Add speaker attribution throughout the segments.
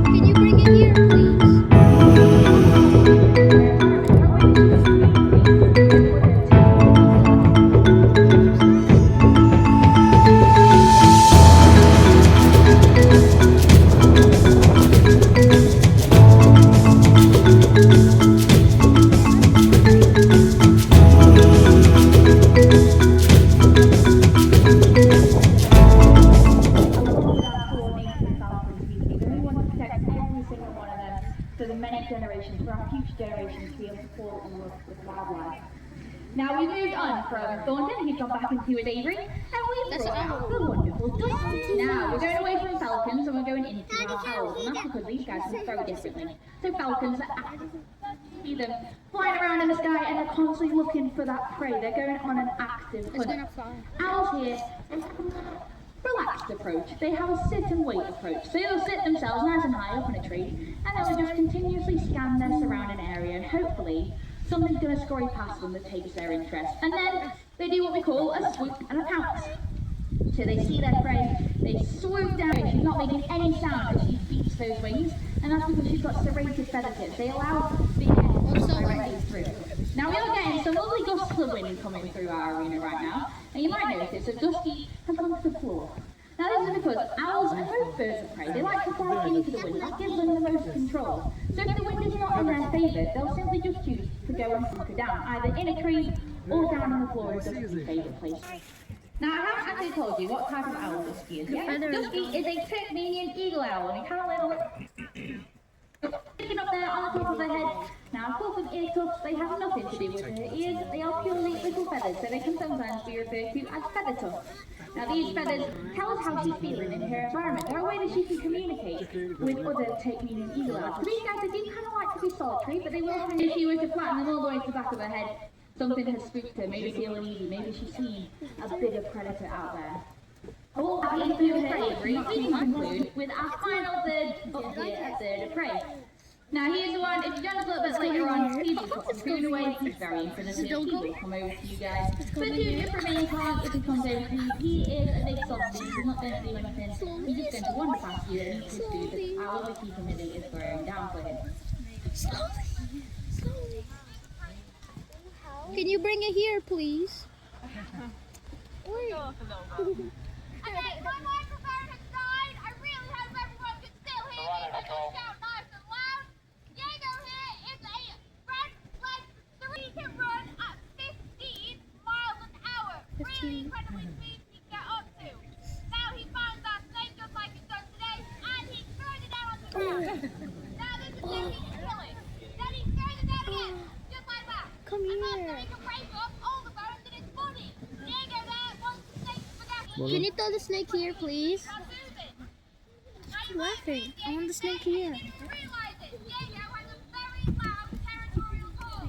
Speaker 1: Can you bring it here, please?
Speaker 2: For the many generations, for our future generations to be able to fall in love with wildlife. Now we moved on from Thornton, he's gone back into his aviary, and we've brought out the wonderful Dusty. Now we're going away from falcons and we're going into our owls, and that's because these guys are very differently. So falcons are active. See them flying around in the sky and they're constantly looking for that prey. They're going on an active hunt. Owls here relaxed approach. They have a sit and wait approach. So they'll sit themselves nice and high up in a tree and they'll just continuously scan their surrounding area and hopefully something's going to scurry past them that takes their interest. And then they do what we call a swoop and a pounce. So they see their prey, they swoop down. She's not making any sound as she beats those wings, and that's because she's got serrated feather tips. They allow the air to go directly through. Now we are getting some lovely gusts of wind coming through our arena right now, and you might notice that Dusky has gone to the floor. Now this is because owls and most birds of prey, they like to fly into the wind. That gives them the most control. So if the wind is not in their favour, they'll simply just choose to go and hunker down, either in a tree or down on the floor is Dusky's favourite place. Now I haven't actually told you what type of owl Dusky is yet. Dusky is a Tasmanian eagle owl, and he kind of little sticking up there on the top of her head. Now, of course, with ear tufts, they have nothing to do with her ears. They are purely little feathers, so they can sometimes be referred to as feather tufts. Now, these feathers tell us how she's feeling in her environment. They're a way that she can communicate with other Tasmanian eagle owls. These guys, they do kind of like to be solitary, but they will hang if she were to flatten them all the way to the back of her head. Something has spooked her, maybe feeling uneasy, maybe she's seen a bigger predator out there. All that includes her aviary, we can conclude with our final third up here at third of prey. Now here's the one, if you join us a little bit later on, he just put some food away, he's very infinite, he will come over to you guys. But to just remain calm if he comes over to you, he is a big softy, he's not going to do anything, he's just going to wander past you and eat his food that our other keeper Millie is throwing down for him.
Speaker 1: Slowly. Can you bring it here, please?
Speaker 3: Okay, my microphone has died. I really hope everyone can still hear me. I can shout nice and loud. Diego here is a red leg 3 can run at 15 miles an hour. Really incredibly speed he can get up to. Now he finds that snake just like he's done today, and he throws it down on the ground. Now this is where he can kill it. Then he throws it down again, just like that.
Speaker 1: Come
Speaker 3: and that's
Speaker 1: here.
Speaker 3: so he can break up all the bones in his body. Diego there wants the snake to forget.
Speaker 1: Can you throw the snake here, please?
Speaker 3: Now Susan,
Speaker 1: Stop laughing. I want the snake here.
Speaker 3: realize it. Diego has a very loud territorial call.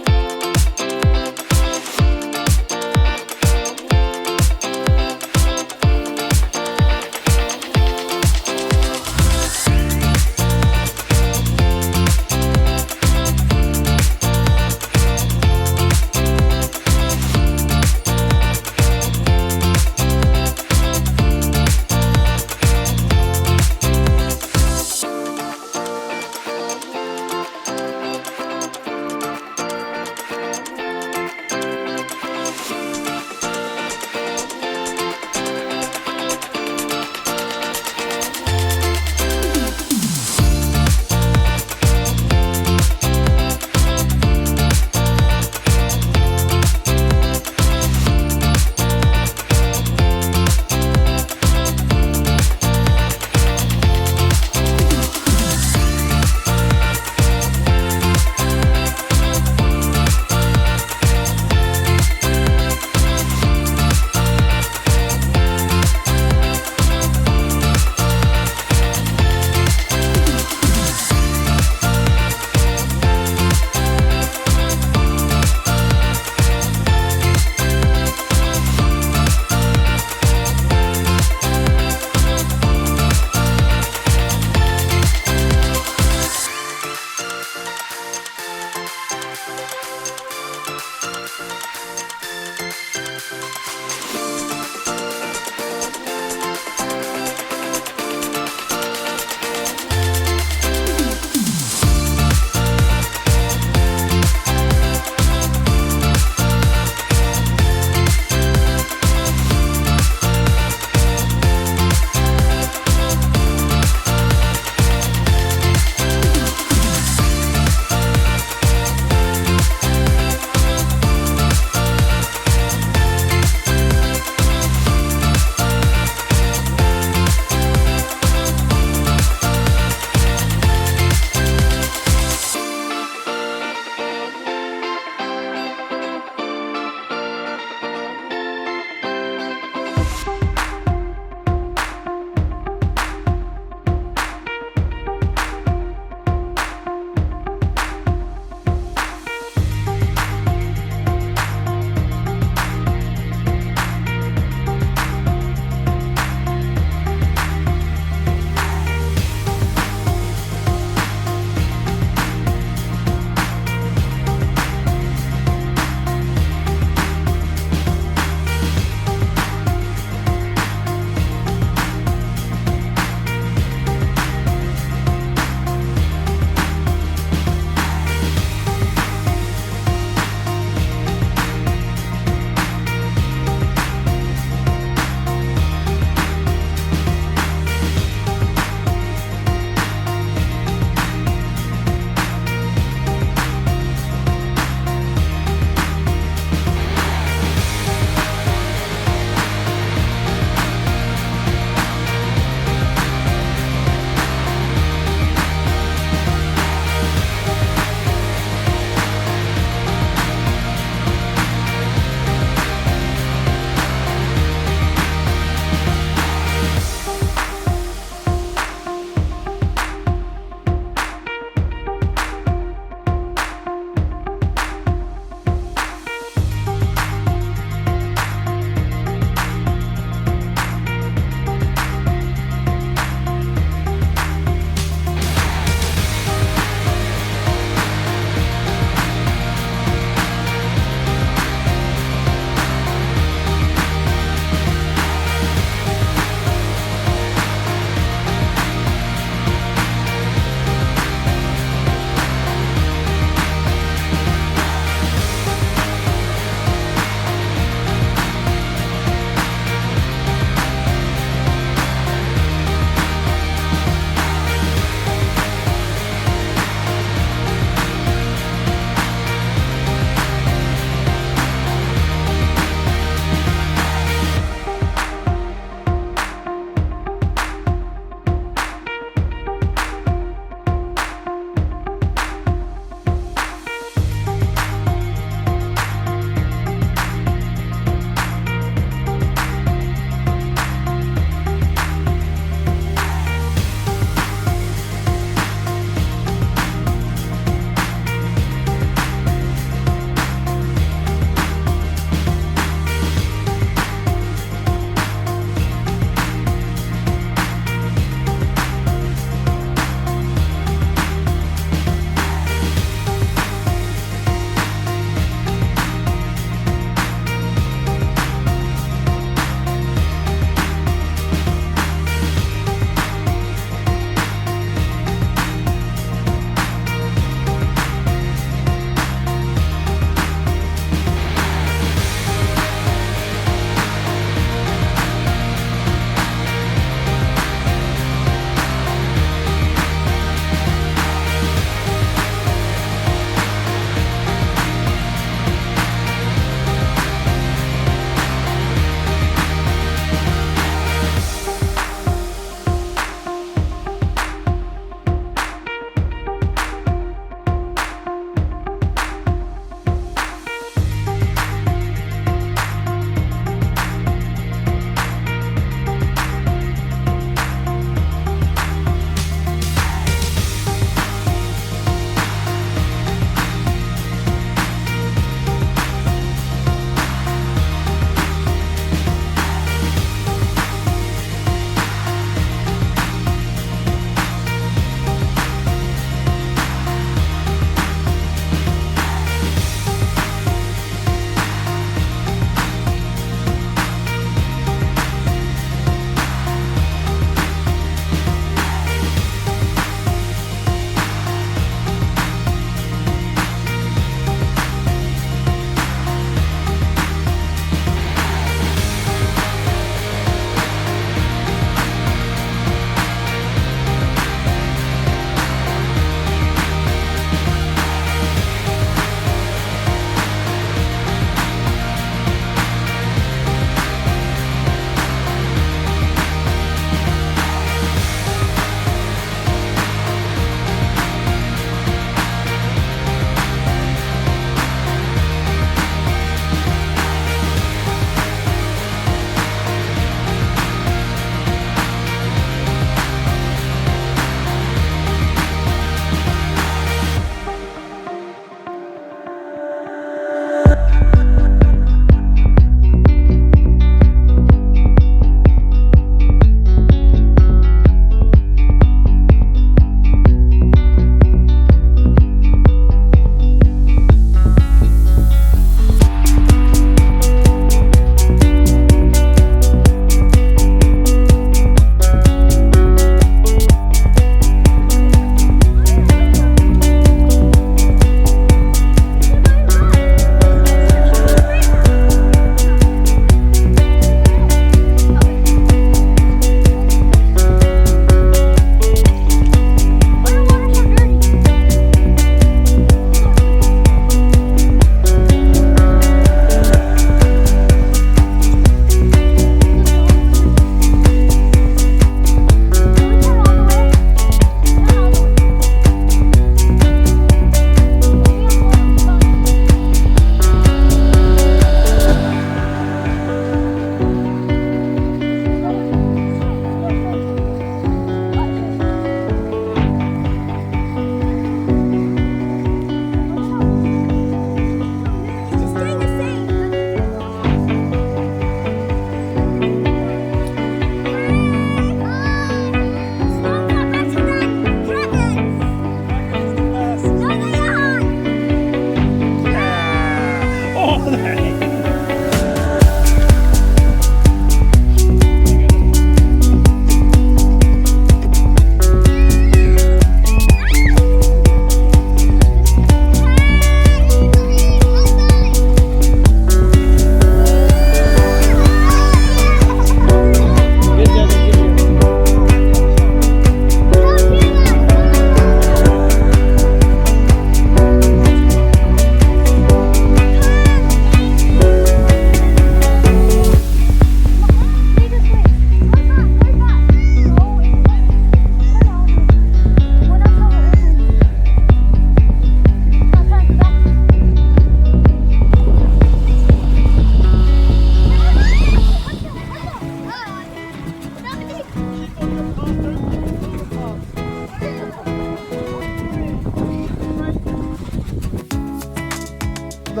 Speaker 3: How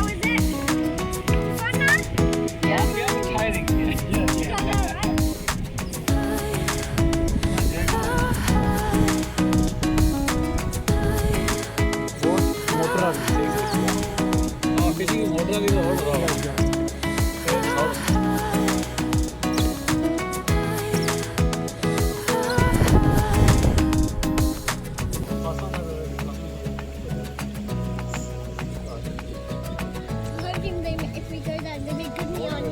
Speaker 3: is it? Fun now?
Speaker 1: If we go down, they may put me on.